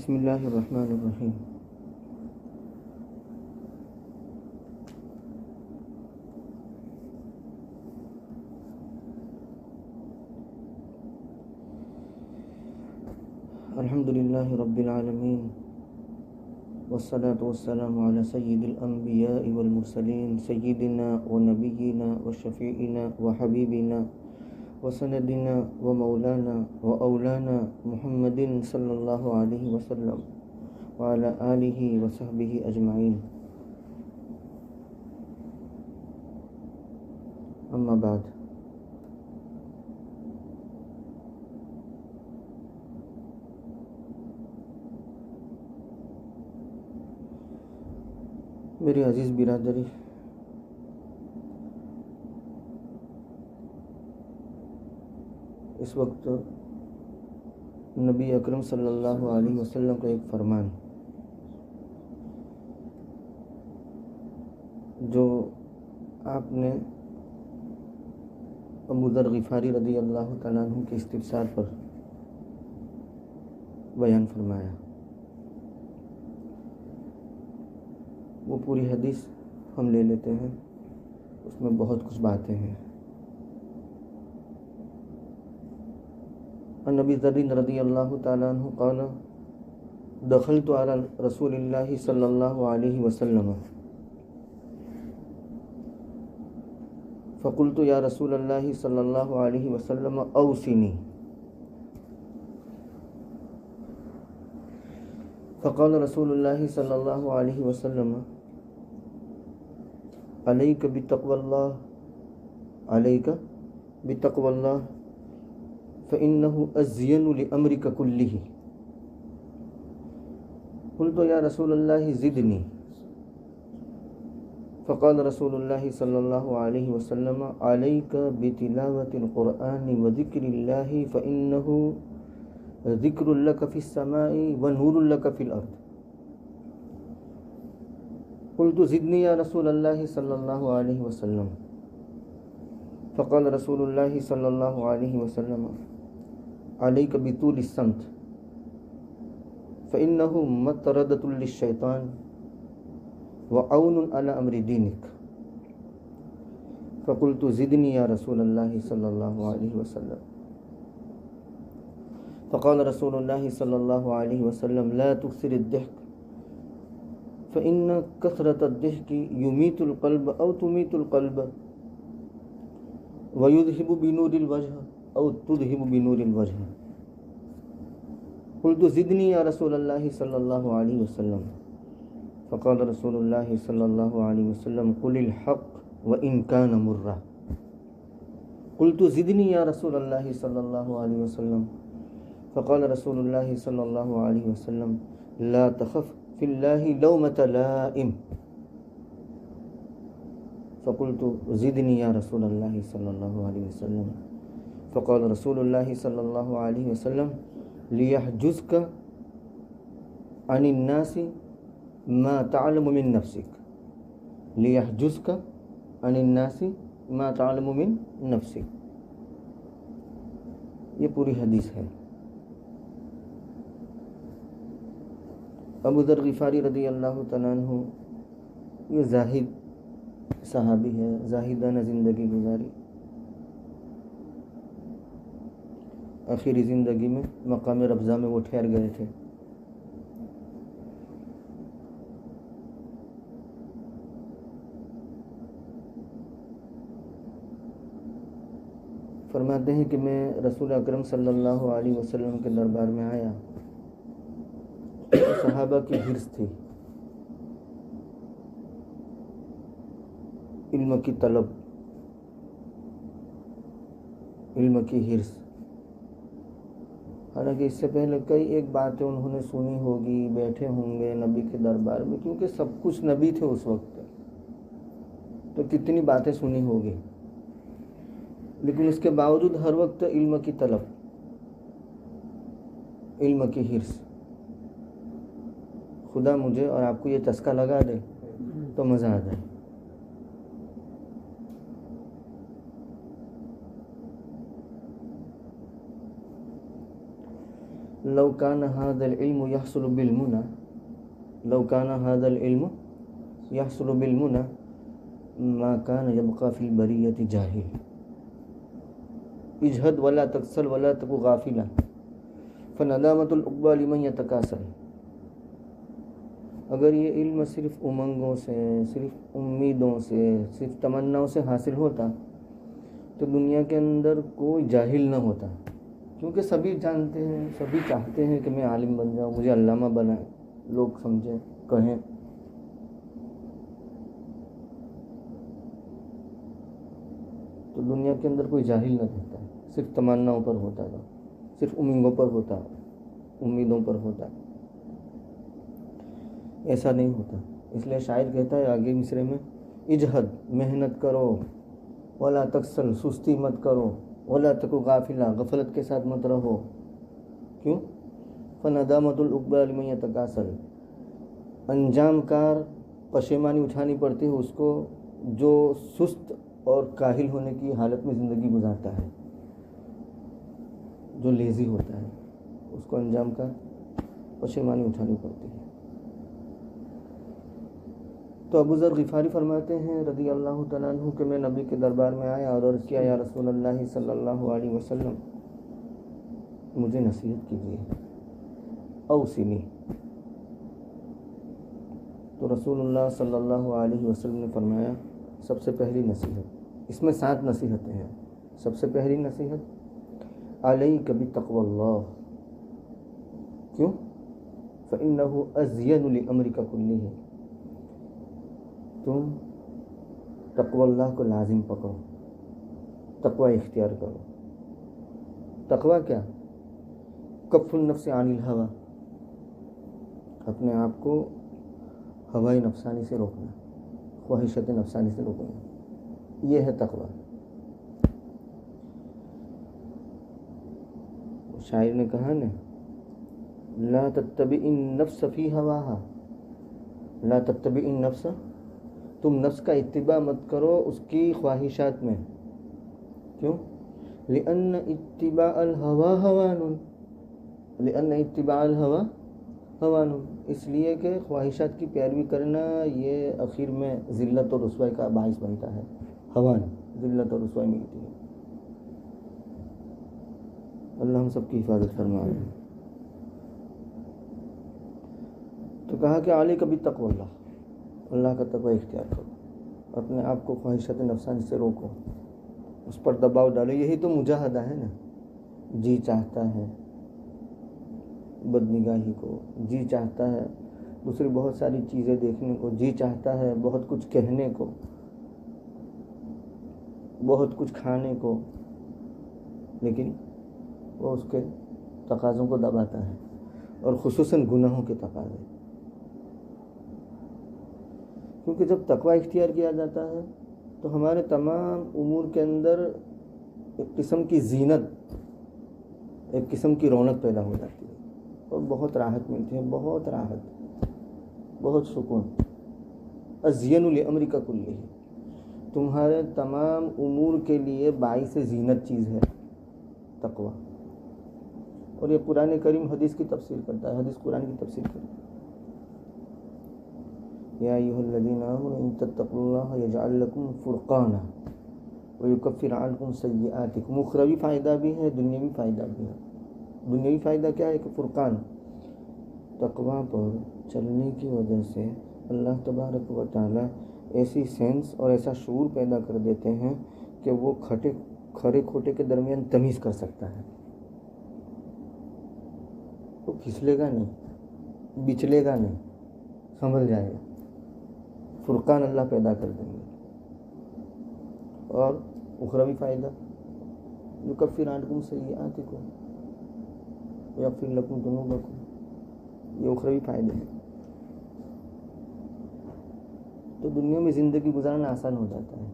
بسم اللہ الرحمن الرحیم۔ الحمد للہ رب العالمین، والصلاة والسلام علی سید الانبیاء والمرسلین، سیدنا و نبینا و شفیعنا و حبیبنا وسندنا ومولانا واولانا محمد صلی اللہ علیہ وسلم وعلی آلہ وصحبہ اجمعین، اما بعد۔ میری عزیز برادری، اس وقت نبی اکرم صلی اللہ علیہ وسلم کا ایک فرمان جو آپ نے ابو ذر غفاری رضی اللہ تعالیٰ عنہ کے استفسار پر بیان فرمایا، وہ پوری حدیث ہم لے لیتے ہیں، اس میں بہت کچھ باتیں ہیں۔ عن ابی ذر رضی اللہ تعالیٰ عنہ قال دخلت علی رسول اللہ صلی اللہ علیہ وسلم فقلت یا رسول اللہ صلی اللہ علیہ وسلم اوصنی، فقال رسول اللہ صلی اللہ علیہ وسلم علیک بتقوی اللہ، علیک بتقوی اللہ فإنه أزين لأمرك كله۔ قلت يا رسول الله زدني، فقال رسول الله صلى الله عليه وسلم عليك بتلاوة القرآن وذكر الله فإنه ذكر لك في السماء ونور لك في الأرض۔ قلت زدني يا رسول الله صلى الله عليه وسلم، فقال رسول الله صلى الله عليه وسلم عليك بطول الصمت فإنه مطردة للشيطان وعون على أمر دينك۔ فقلت زدني يا رسول الله صلى الله عليه وسلم، فقال رسول الله صلى الله عليه وسلم لا تكثر الضحك فإن كثرة الضحك يميت القلب أو تميت القلب ويذهب بنور الوجه أو تذهب بنور الوجه۔ قلت زدني يا رسول الله صلى الله عليه وسلم، فقال رسول الله صلى الله عليه وسلم قل الحق وإن كان مرا۔ قلت زدني يا رسول الله صلى الله عليه وسلم، فقال رسول الله صلى الله عليه وسلم لا تخف في الله لومة لائم۔ فقلت زدني يا رسول الله صلى الله عليه وسلم، فقال رسول الله صلى الله عليه وسلم ليحجزك عن الناس ما تعلم من نفسك، ليحجزك عن الناس ما تعلم من نفسك۔ یہ پوری حدیث ہے۔ ابو ذر غفاری رضی اللہ تعالیٰ عنہ یہ زاہد صحابی ہے، زاہدانہ زندگی گزاری، آخری زندگی میں مقام ربضہ میں وہ ٹھہر گئے تھے۔ فرماتے ہیں کہ میں رسول اکرم صلی اللہ علیہ وسلم کے دربار میں آیا، صحابہ کی حرص تھی، علم کی طلب، علم کی حرص۔ حالانکہ اس سے پہلے کئی ایک باتیں انہوں نے سنی ہوگی، بیٹھے ہوں گے نبی کے دربار میں، کیونکہ سب کچھ نبی تھے اس وقت، تو کتنی باتیں سنی ہوگی، لیکن اس کے باوجود ہر وقت علم کی طلب، علم کی حرص۔ خدا مجھے اور آپ کو یہ چسکا لگا دے تو مزہ آ جائے۔ لو کان ھذا العلم یحصل بالمنى لو کان ھذا العلم یحصل بالمنى ما کان یبقى فی البریۃ جاہل اجہد ولا تکسل ولا تک غافلا فندامۃ العقبیٰ لمن یتکاسل. اگر یہ علم صرف امنگوں سے، صرف امیدوں سے، صرف تمناؤں سے حاصل ہوتا تو دنیا کے اندر کوئی جاہل نہ ہوتا، کیونکہ سبھی جانتے ہیں، سبھی چاہتے ہیں کہ میں عالم بن جاؤں، مجھے علامہ بنائیں، لوگ سمجھیں، کہیں. تو دنیا کے اندر کوئی جاہل نہ رہتا، صرف تمناؤں پر ہوتا تھا، صرف امنگوں پر ہوتا، امیدوں پر ہوتا. ایسا نہیں ہوتا. اس لیے شاعر کہتا ہے آگے مصرے میں، اجہد محنت کرو، ولا تکسل سستی مت کرو، ولا تکو غافلا غفلت کے ساتھ مت رہو. کیوں؟ فندامۃ العقبیٰ لمن یتکاسل، انجام کار پشیمانی اٹھانی پڑتی ہے اس کو جو سست اور کاہل ہونے کی حالت میں زندگی گزارتا ہے، جو لیزی ہوتا ہے اس کو انجام کار پشیمانی اٹھانی پڑتی ہے. تو ابو ذر غفاری فرماتے ہیں رضی اللہ تعالیٰ عنہ کہ میں نبی کے دربار میں آیا اور عرض کیا، یا رسول اللہ صلی اللہ علیہ وسلم مجھے نصیحت کیجیے، اوصنی. تو رسول اللہ صلی اللہ علیہ وسلم نے فرمایا سب سے پہلی نصیحت، اس میں 7 نصیحتیں ہیں. سب سے پہلی نصیحت، علیک بتقوی اللہ. کیوں؟ فإنہ ازین لامرک کلہ. تم تقوی اللہ کو لازم پکڑو، تقوی اختیار کرو. تقوی کیا؟ کف النفس عن الہوی، اپنے آپ کو ہوائے نفسانی سے روکنا، خواہشات نفسانی سے روکنا، یہ ہے تقوی. شاعر نے کہا نا، لا تتبع النفس فی ہواها، لا تتبع النفس، تم نفس کا اتباع مت کرو اس کی خواہشات میں. کیوں؟ لأن اتباع الہوى ہوان، لأن اتباع الہوى ہوان، اس لیے کہ خواہشات کی پیروی کرنا یہ اخیر میں ذلت اور رسوائی کا باعث بنتا ہے. ہوان، ذلت اور رسوائی ملتی ہے. اللہ ہم سب کی حفاظت فرمائے. تو کہا کہ علیک بتقوی اللہ، اللہ کا تقوی اختیار کرو، اپنے آپ کو خواہشات نفسانی سے روکو، اس پر دباؤ ڈالو. یہی تو مجاہدہ ہے نا. جی چاہتا ہے بدنگاہی کو، جی چاہتا ہے دوسری بہت ساری چیزیں دیکھنے کو، جی چاہتا ہے بہت کچھ کہنے کو، بہت کچھ کھانے کو، لیکن وہ اس کے تقاضوں کو دباتا ہے، اور خصوصاً گناہوں کے تقاضے. کیونکہ جب تقوی اختیار کیا جاتا ہے تو ہمارے تمام امور کے اندر ایک قسم کی زینت، ایک قسم کی رونق پیدا ہو جاتی ہے، اور بہت راحت ملتی ہے، بہت راحت، بہت سکون. ازین لامرک کلہ، تمہارے تمام امور کے لیے باعث زینت چیز ہے تقوی. اور یہ قرآن کریم حدیث کی تفسیر کرتا ہے، حدیث قرآن کی تفسیر کرتا ہے. یا ایھا الذین آمنوا ان تتقوا اللہ یجعل لکم فرقانا ویکفر عنکم سیئاتکم. اخروی فائدہ بھی ہے، دنیاوی فائدہ بھی ہے. دنیاوی فائدہ کیا ہے کہ فرقان، تقوی پر چلنے کی وجہ سے اللہ تبارک و تعالی ایسی سینس اور ایسا شعور پیدا کر دیتے ہیں کہ وہ کھڑے کھوٹے کے درمیان تمیز کر سکتا ہے. وہ پھسلے گا نہیں، بچلے گا نہیں، سنبھل جائے گا. فرقان اللہ پیدا کر دیں گے. اور اخروی فائدہ، یکفر عنکم سیئاتکم ویغفر لکم ذنوبکم، یہ اخروی فائدے ہیں. تو دنیا میں زندگی گزارنا آسان ہو جاتا ہے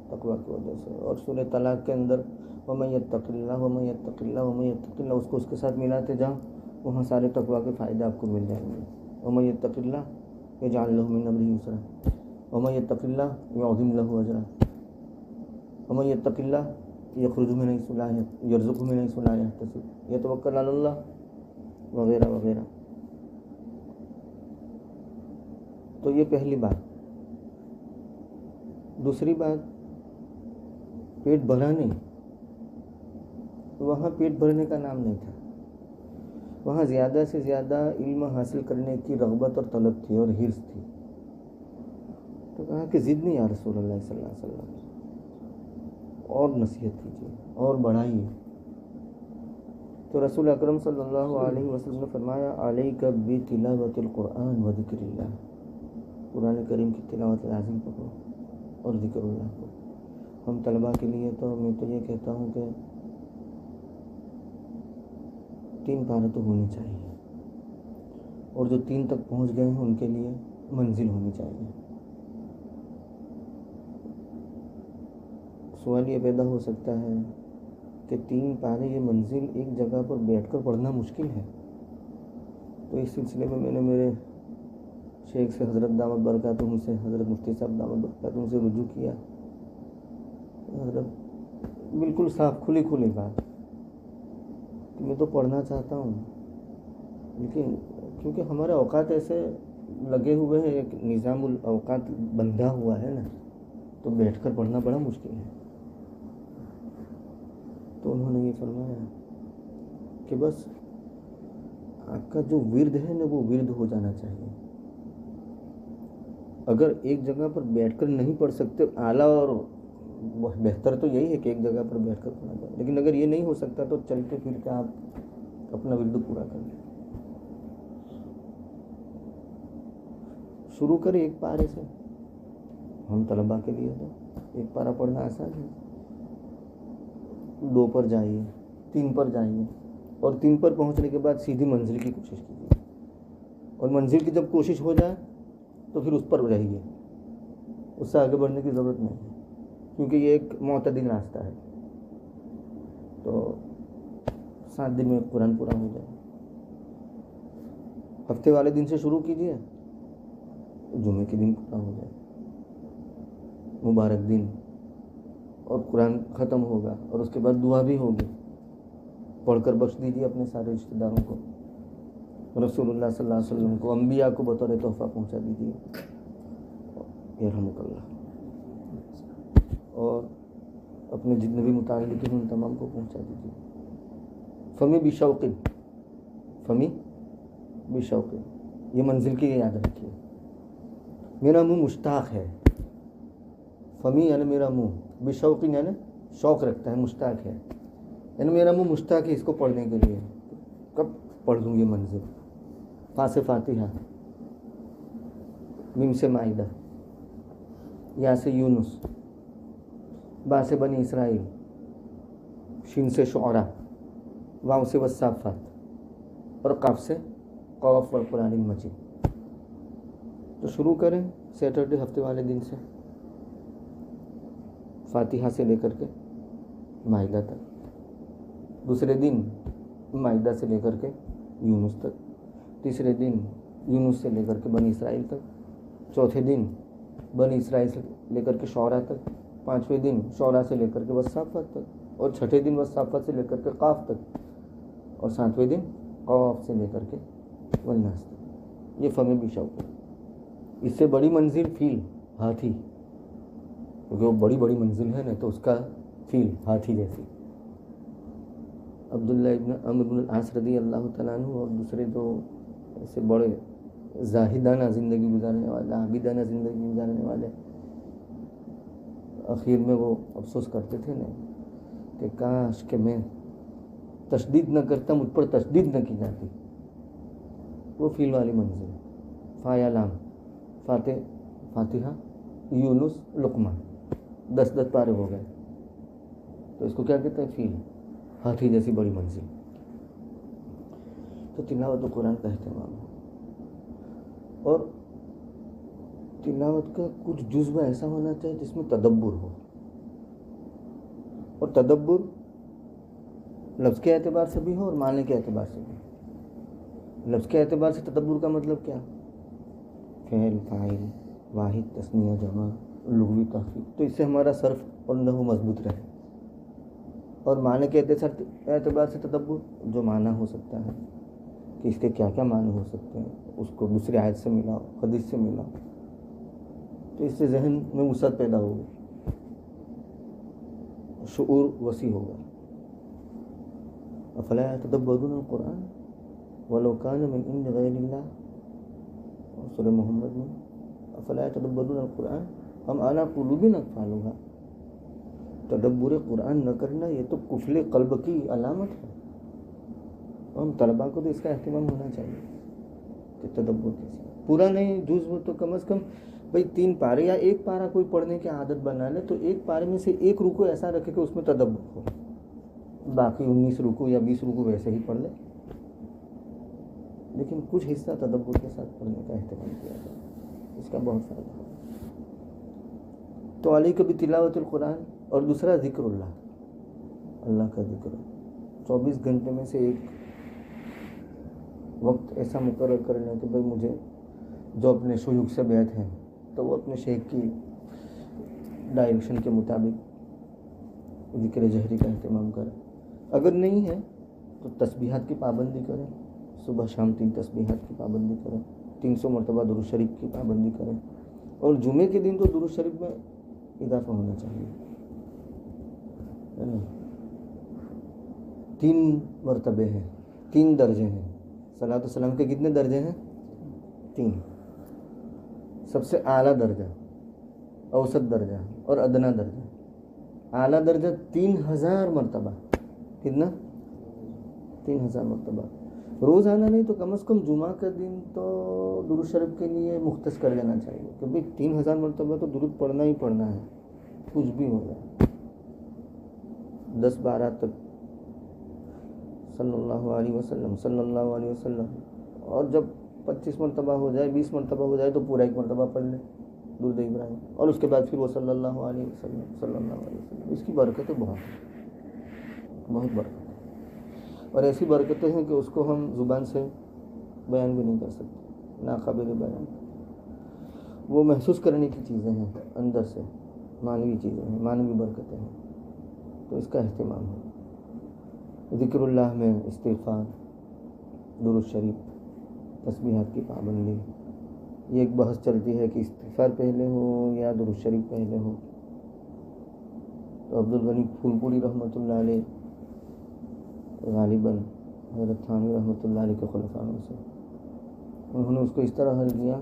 تقوی کی وجہ سے. اور سورہ طلاق کے اندر وَمَن يَتَّقِ اللَّهَ وَمَن يَتَّقِ اللَّهَ وَمَن يَتَّقِ اللَّهَ، اس کو اس کے ساتھ ملاتے جاؤ، وہاں سارے تقوی کے فائدے آپ کو مل جائیں گے. وَمَن يَتَّقِ اللَّهَ يَجْعَل لَّهُ مِنْ أَمْرِهِ يُسْرًا وَمَن يَتَّقِ اللَّهَ يُعْظِمْ لَهُ أَجْرًا وَمَن يَتَّقِ اللَّهَ يَخْرُجْ مِنْ حَيْثُ لَا يَحْتَسِبُ يَتَوَكَّلُ عَلَى اللَّهِ وغیرہ وغیرہ. تو یہ پہلی بات. دوسری بات، پیٹ بھرا نہیں. وہاں پیٹ بھرنے کا نام نہیں تھا. وہاں زیادہ سے زیادہ علم حاصل کرنے کی رغبت اور طلب تھی اور حرص تھی. تو کہا کہ زدنی یا رسول اللہ صلی اللہ علیہ وسلم، اور نصیحت کیجیے اور بڑھائیے. تو رسول اکرم صلی اللہ علیہ وسلم نے فرمایا علیک بتلاوت القرآن و ذکر اللہ. قرآن کریم کی تلاوت لازم پکڑو اور ذکر اللہ کو. ہم طلباء کے لیے تو میں تو یہ کہتا ہوں کہ 3 پارے تو ہونے چاہیے، اور جو 3 تک پہنچ گئے ہیں ان کے لیے منزل ہونی چاہیے. سوال یہ پیدا ہو سکتا ہے کہ 3 پارے یہ منزل ایک جگہ پر بیٹھ کر پڑھنا مشکل ہے. تو اس سلسلے میں نے میرے شیخ سے حضرت دامت برکاتہم سے، حضرت مفتی صاحب دامت برکاتہم سے رجوع کیا. حضرت بالکل صاف کھلی بات کہ میں تو پڑھنا چاہتا ہوں، لیکن کیونکہ ہمارے اوقات ایسے لگے ہوئے ہیں، ایک نظام الاوقات بندھا ہوا ہے نا، تو بیٹھ کر پڑھنا بڑا مشکل ہے. تو انہوں نے یہ فرمایا کہ بس آپ کا جو ورد ہے نا وہ ورد ہو جانا چاہیے. اگر ایک جگہ پر بیٹھ کر نہیں پڑھ سکتے، اعلیٰ اور بہتر تو یہی ہے کہ ایک جگہ پر بیٹھ کر پڑھا جائے، لیکن اگر یہ نہیں ہو سکتا تو چلتے پھرتے آپ اپنا ورد پورا کر لیں. شروع کریں ایک پارے سے. ہم طلباء کے لیے تو ایک پارہ پڑھنا آسان ہے. 2 پر جائیے، 3 پر جائیے، اور 3 پر پہنچنے کے بعد سیدھی منزل کی کوشش کیجیے. اور منزل کی جب کوشش ہو جائے تو پھر اس پر رہیے، اس سے آگے بڑھنے کی ضرورت نہیں ہے، کیونکہ یہ ایک معتدل راستہ ہے. تو 7 دن میں قرآن پورا ہو جائے. ہفتے والے دن سے شروع کیجیے، جمعے کے دن پورا ہو جائے، مبارک دن، اور قرآن ختم ہوگا اور اس کے بعد دعا بھی ہوگی. پڑھ کر بخش دیجیے اپنے سارے رشتہ داروں کو، رسول اللہ صلی اللہ علیہ وسلم کو، انبیاء کو بطور تحفہ پہنچا دیجیے، یرحمک اللہ. اور اپنے جتنے بھی متعلق ہیں ان تمام کو پہنچا دیجیے. فمی بشوق، یہ منزل کی یاد رکھیے. میرا منہ مشتاق ہے. فمی یعنی میرا منہ، بشوق یعنی شوق رکھتا ہے، مشتاق ہے، یعنی میرا منہ مشتاق ہے اس کو پڑھنے کے لیے. کب پڑھ لوں یہ منزل؟ فا سے فاتحہ، میم سے مائدہ، یا سے یونس، با سے بنی اسرائیل، شین سے شعراء، واو سے والصافات، اور قاف سے قاف والقرآن المجید. تو شروع کریں سیٹرڈے ہفتے والے دن سے، فاتحہ سے لے کر کے مائدہ تک. دوسرے دن مائدہ سے لے کر کے یونس تک. تیسرے دن یونس سے لے کر کے بنی اسرائیل تک. چوتھے دن بنی اسرائیل سے لے کر کے شعراء تک. 5ویں دن شعراء سے لے کر کے والصافات تک. اور 6ٹھے دن والصافات سے لے کر کے قاف تک. اور 7ویں دن قاف سے لے کر کے والناس تک. یہ فم بشوق. اس سے بڑی منزل فیل، ہاتھی، کیونکہ وہ بڑی منزل ہے نا، تو اس کا فیل ہاتھی جیسی. عبداللہ ابن عمرو بن العاص رضی اللہ تعالیٰ عنہ اور دوسرے جو ایسے بڑے زاہدانہ زندگی گزارنے والے، عابدانہ زندگی گزارنے والے، آخر میں وہ افسوس کرتے تھے نا کہ کاش کہ میں تشدید نہ کرتا، مجھ پر تشدید نہ کی جاتی. وہ فیل والی منزل. فا یا لام، فاتحہ، یونس، لقمان، 10 پارے ہو گئے. تو اس کو کیا کہتے ہیں؟ فیل، ہاتھی جیسی بڑی منزل. تو تلاوت قرآن کا اہتمام ہو، اور تلاوت کا کچھ جزو ایسا ہونا چاہیے جس میں تدبر ہو. اور تدبر لفظ کے اعتبار سے بھی ہو اور معنی کے اعتبار سے بھی. لفظ کے اعتبار سے تدبر کا مطلب کیا؟ فعل، فاعل، واحد، تثنیہ، جمع، لغوی تحقیق. تو اس سے ہمارا صرف اور نحو مضبوط رہے. اور معنی کے اعتبار سے تدبر جو معنی ہو سکتا ہے، کہ اس کے کیا کیا معنی ہو سکتے ہیں، اس کو دوسری آیت سے ملا، حدیث سے ملا، تو اس سے ذہن میں وسعت پیدا ہوگی، شعور وسیع ہوگا. افلا يتدبرون القرآن ولو كان من عند غیر اللہ، سورہ محمد میں افلا يتدبرون القرآن ام علی قلوب اقفالها. تدبر قرآن نہ کرنا یہ تو قفل قلب کی علامت ہے. ہم طلباء کو تو اس کا اہتمام ہونا چاہیے کہ تدبر کیسے، پورا نہیں جز وہ تو کم از کم بھئی 3 پارے یا 1 پارا کوئی پڑھنے کی عادت بنا لے، تو 1 پارے میں سے 1 رکوع ایسا رکھے کہ اس میں تدبر ہو، باقی 19 رکوع یا 20 رکوع ویسے ہی پڑھ لے، لیکن کچھ حصہ تدبر کے ساتھ پڑھنے کا اہتمام کیا جائے، اس کا بہت فائدہ ہے. تو علیک بتلاوت القرآن، اور دوسرا ذکر اللہ، اللہ کا ذکر. 24 گھنٹے میں سے ایک وقت ایسا مقرر کر لیں کہ بھئی مجھے جو اپنے شیوخ سے بیعت ہیں تو وہ اپنے شیخ کی ڈائریکشن کے مطابق ذکر جہری کا اہتمام کریں. اگر نہیں ہے تو تسبیحات کی پابندی کریں، صبح شام 3 تسبیحات کی پابندی کریں، 300 مرتبہ درود شریف کی پابندی کریں، اور جمعے کے دن تو درود شریف میں اضافہ ہونا چاہیے. 3 مرتبے ہیں، 3 درجے ہیں. صلاۃ السلام کے کتنے درجے ہیں؟ 3. سب سے اعلیٰ درجہ، اوسط درجہ اور ادنا درجہ. اعلیٰ درجہ 3000 مرتبہ. کتنا؟ 3000 مرتبہ. روزانہ نہیں تو کم از کم جمعہ کا دن تو درود شریف کے لیے مختص کر لینا چاہیے کہ بھئی 3000 مرتبہ تو درود پڑھنا ہی پڑھنا ہے، کچھ بھی ہو جائے. 10-12 تک صلی اللہ علیہ وسلم، صلی اللہ علیہ وسلم، اور جب 25 مرتبہ ہو جائے، 20 مرتبہ ہو جائے تو پورا 1 مرتبہ پڑھ لیں درود ابراہیم، اور اس کے بعد پھر وہ صلی اللہ علیہ وسلم، صلی اللہ علیہ وسلم. اس کی برکتیں بہت برکت ہے، اور ایسی برکتیں ہیں کہ اس کو ہم زبان سے بیان بھی نہیں کر سکتے، ناقابل بیان. وہ محسوس کرنے کی چیزیں ہیں، اندر سے معنوی چیزیں ہیں، معنوی برکتیں ہیں. تو اس کا اہتمام ہے. ذکر اللہ میں استغفار، درود شریف، تسبیحات کی پابندی. یہ ایک بحث چلتی ہے کہ استغفار پہلے ہو یا درود شریف پہلے ہو. تو عبدالغنی پھولپوری رحمۃ اللہ علیہ غالباً حضرت تھانوی رحمۃ اللہ علیہ کے خلفاء میں سے، انہوں نے اس کو اس طرح حل کیا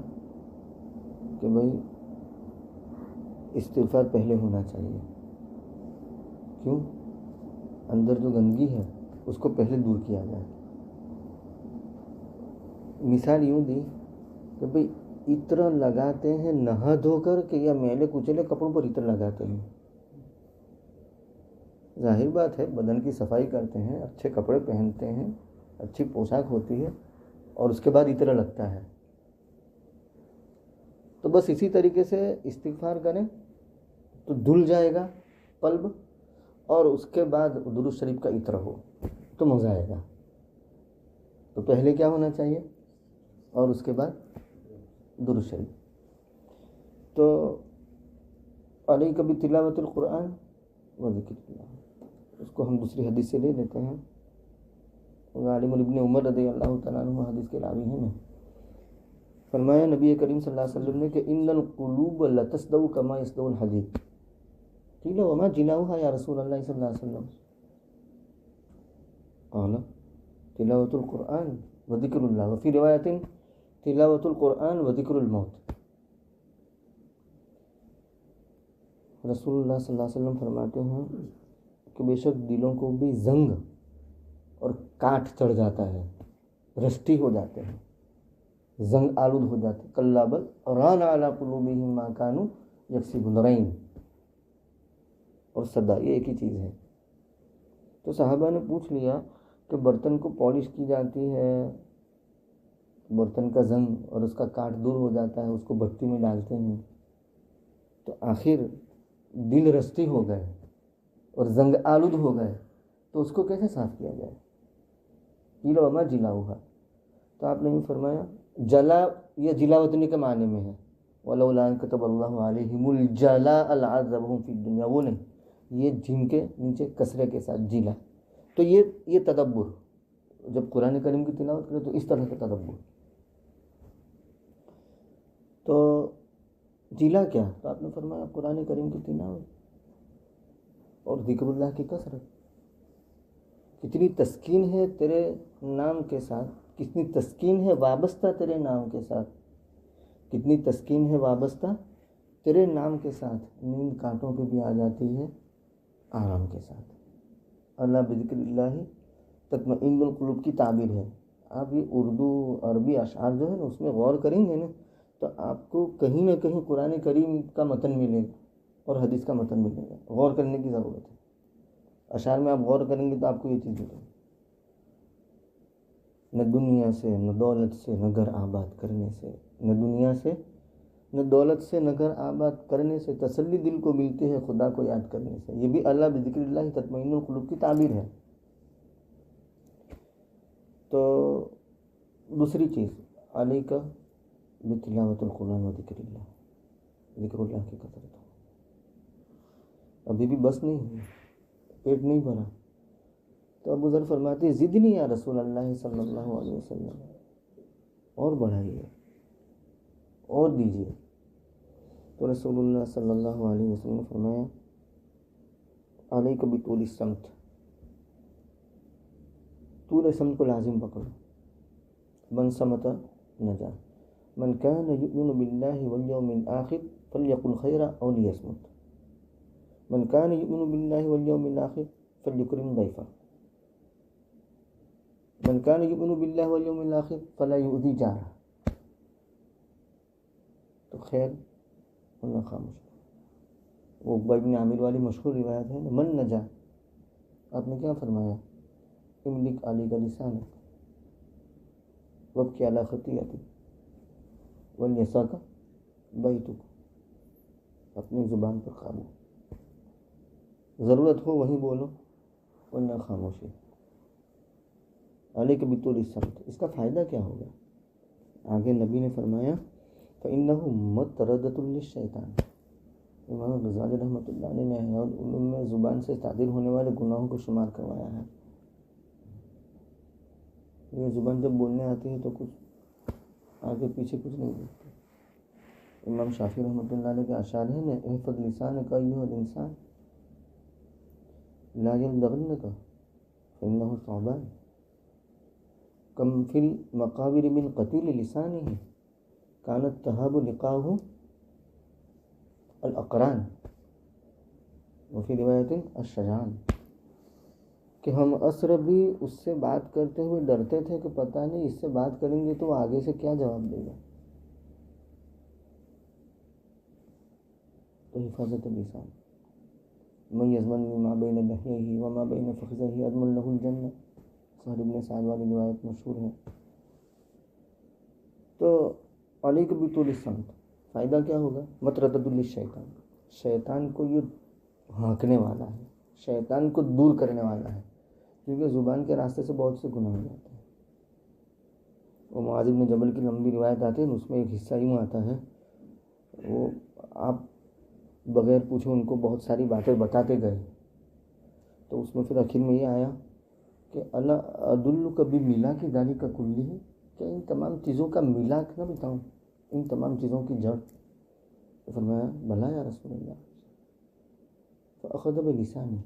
کہ بھائی استغفار پہلے ہونا چاہیے. کیوں؟ اندر جو گندگی ہے اس کو پہلے دور کیا جائے. مثال یوں دی کہ بھئی عطر لگاتے ہیں نہا دھو کر کہ یا میلے کچلے کپڑوں پر عطر لگاتے ہیں. ظاہر بات ہے بدن کی صفائی کرتے ہیں، اچھے کپڑے پہنتے ہیں، اچھی پوشاک ہوتی ہے، اور اس کے بعد عطر لگتا ہے. تو بس اسی طریقے سے استغفار کریں تو دھل جائے گا قلب، اور اس کے بعد درود شریف کا عطر ہو تو مزہ آئے گا. تو پہلے کیا ہونا چاہیے؟ اور اس کے بعد درود شریف. تو علیک بتلاوت القرآن و ذکر اللہ، اس کو ہم دوسری حدیث سے لے لیتے ہیں. غالب ابن عمر رضی اللہ تعالیٰ عنہ حدیث کے راوی ہیں. فرمایا نبی کریم صلی اللہ علیہ وسلم نے کہ ان القلوب لتصدع کما يصدع الحديد. قیل وما جلاؤها یا رسول اللہ صلی اللہ علیہ وسلم؟ قال تلاوت القرآن و ذکر اللہ، وفی روایت تلاوت القرآن و ذکر الموت. رسول اللہ صلی اللہ علیہ وسلم فرماتے ہیں کہ بے شک دلوں کو بھی زنگ اور کاٹ چڑھ جاتا ہے، رشتی ہو جاتے ہیں، زنگ آلود ہو جاتے. کلا بل ران علی قلوبہم ما کانوا یکسبون. رین اور صدا یہ ایک ہی چیز ہے. تو صحابہ نے پوچھ لیا کہ برتن کو پالش کی جاتی ہے، برتن کا زنگ اور اس کا کاٹ دور ہو جاتا ہے، اس کو بھٹی میں ڈالتے ہیں، تو آخر دل رستی ہو گئے اور زنگ آلود ہو گئے تو اس کو کیسے صاف کیا جائے؟ قیل وما جلاؤہا. تو آپ نے فرمایا جلا یہ جلاوطنی کے معنی میں ہے، ولولا ان كتب اللہ علیہم الجلاء لعذبهم فی الدنیا. وہ نہیں، یہ جیم کے نیچے کسرے کے ساتھ جلا. تو یہ تدبر جب قرآن کریم کی تلاوت کرے تو اس طرح کا تدبر. تو جیلا کیا؟ تو آپ نے فرمایا قرآن کریم کی تلاوت اور ذکر اللہ کی کثرت. کتنی تسکین ہے تیرے نام کے ساتھ، کتنی تسکین ہے وابستہ تیرے نام کے ساتھ، کتنی تسکین ہے وابستہ تیرے نام کے ساتھ. نیند کانٹوں پہ بھی آ جاتی ہے آرام کے ساتھ. اللہ بذکر اللہ تطمئن القلوب کی تعبیر ہے. آپ یہ اردو عربی اشعار جو ہے نا اس میں غور کریں گے نا تو آپ کو کہیں نہ کہیں قرآن کریم کا متن ملے گا اور حدیث کا متن ملے گا. غور کرنے کی ضرورت ہے. اشعار میں آپ غور کریں گے تو آپ کو یہ چیز ملے گی. نہ دنیا سے نہ دولت سے نہ گھر آباد کرنے سے، نہ دنیا سے نہ دولت سے نہ گھر آباد کرنے سے تسلی دل کو ملتی ہے خدا کو یاد کرنے سے. یہ بھی اللہ بذکر اللہ تطمئن القلوب کی تعبیر ہے. تو دوسری چیز علیک بتلاوت القرآن و ذکر اللہ، ذکر اللہ کی کثرت. ابھی بھی بس نہیں ہوئی، پیٹ نہیں بھرا تو ابو ذر فرماتے زدنی یا رسول اللہ صلی اللہ علیہ وسلم، اور بڑھائیے اور دیجیے. تو رسول اللہ صلی اللہ علیہ وسلم نے فرمایا علیک بطول الصمت، طول صمت کو لازم پکڑو. من صمت نجا، من کان یؤمن باللہ والیوم الآخر فلیقل خیرا او لیصمت، من کان یؤمن باللہ والیوم الآخر فلیکرم ضیفہ، من کان یؤمن باللہ والیوم الآخر فلا یؤذی جارہ. تو خیر ورنہ خاموش. وہ عقبہ بن عامر والی مشہور روایت ہے نا، من نجا. آپ نے کیا فرمایا؟ املک علی کا لسانک وابکی علی خطیئتک ولیساک بیتک. اپنی زبان پر قابو، ضرورت ہو وہیں بولو ورنہ خاموشی. علیک بطول الصمت. اس کا فائدہ کیا ہوگا؟ آگے نبی نے فرمایا فإنہ مطردۃ للشیطان. امام غزالی رحمۃ اللہ علیہ نے احیاء العلوم میں زبان سے صادر ہونے والے گناہوں کو شمار کروایا ہے. یہ زبان جب بولنے آتی ہے تو کچھ آگے پیچھے کچھ نہیں دیکھتی. امام شافعی رحمۃ اللہ علیہ کے اشعار ہیں نا، احفظ لسانک ایھا الانسان لا یلدغنک فإنہ ثعبان کم فی المقابر من قتیل لسانہ کانت تہاب لقاہ الاقران وفی روایت الشجان. کہ ہم عصر بھی اس سے بات کرتے ہوئے ڈرتے تھے کہ پتہ نہیں اس سے بات کریں گے تو آگے سے کیا جواب دے گا. تو حفاظت اللسان. من یضمن ما بین لحیہ وما بین فخذیہ اضمن لہ الجنہ. سہل بن سعد والی روایت مشہور ہے. تو علیک بطول الصمت. فائدہ کیا ہوگا؟ مطردۃ للشیطان. شیطان کو یہ ہانکنے والا ہے، شیطان کو دور کرنے والا ہے، کیونکہ زبان کے راستے سے بہت سے گناہ ہو جاتے ہیں. وہ معاذ بن جبل کی لمبی روایت آتی ہے، اس میں ایک حصہ یوں آتا ہے، وہ آپ بغیر پوچھے ان کو بہت ساری باتیں بتاتے گئے تو اس میں پھر آخر میں یہ آیا کہ الا ادلک بمیلاک ذلک کلہ، کہ ان تمام چیزوں کا میلاک نہ بتاؤں، ان تمام چیزوں کی جڑ. تو فرمایا بھلا یا رسول اللہ. فاخذ بلسانہ